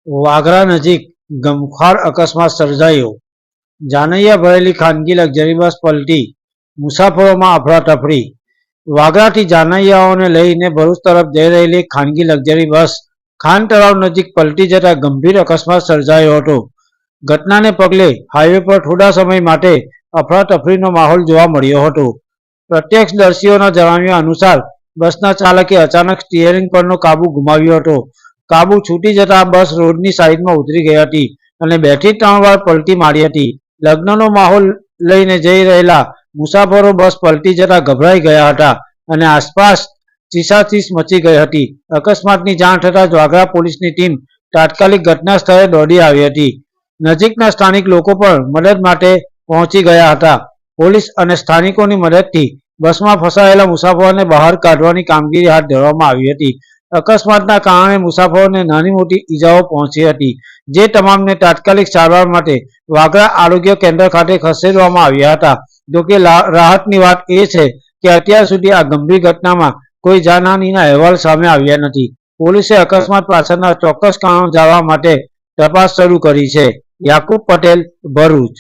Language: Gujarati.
વાગરા નજીક ગમખ્વાર અકસ્માત સર્જાયો. જાનૈયા ભરેલી ખાનગી લક્ઝરી બસ પલટી, મુસાફરોમાં અફરાતફરી. વાગરાથી જાનૈયાઓને લઈને ભરૂચ તરફ જઈ રહેલી ખાનગી લક્ઝરી બસ ખાન તળાવ નજીક પલટી જતા ગંભીર અકસ્માત સર્જાયો હતો. ઘટનાને પગલે હાઈવે પર થોડા સમય માટે અફરાતફરીનો માહોલ જોવા મળ્યો હતો. પ્રત્યક્ષદર્શીઓના જણાવ્યા અનુસાર બસના ચાલકે અચાનક સ્ટીયરિંગ પરનો કાબુ ગુમાવ્યો હતો. કાબુ છૂટી જતા બસ રોડની સાઈડમાં ઉતરી ગઈ હતી અને 2 થી 3 વાર પલટી મારી હતી. લગ્નનો માહોલ લઈને જઈ રહેલા મુસાફરો બસ પલટી જતા ગભરાઈ ગયા હતા અને આસપાસ ચીસાચીસ મચી ગઈ હતી. અકસ્માતની જાણ થતાં જ વાગરા પોલીસની ટીમ તાત્કાલિક ઘટના સ્થળે દોડી આવી હતી. નજીકના સ્થાનિક લોકો પણ મદદ માટે પહોંચી ગયા હતા. પોલીસ અને સ્થાનિકોની મદદથી બસમાં ફસાયેલા મુસાફરોને બહાર કાઢવાની કામગીરી હાથ ધરવામાં આવી હતી. અકસ્માતના કારણે મુસાફરોને નાની મોટી ઈજાઓ પહોંચી હતી, જે તમામને તાત્કાલિક સારવાર માટે વાગરા આરોગ્ય કેન્દ્ર ખાતે ખસેડવામાં આવ્યા હતા. જોકે રાહતની વાત એ છે કે અત્યાર સુધી આ ગંભીર ઘટનામાં કોઈ જાનહાનિના અહેવાલ સામે આવ્યા નથી. પોલીસે અકસ્માત પાછળના ચોક્કસ કારણો જાણવા માટે તપાસ શરૂ કરી છે. યાકુબ પટેલ, ભરૂચ.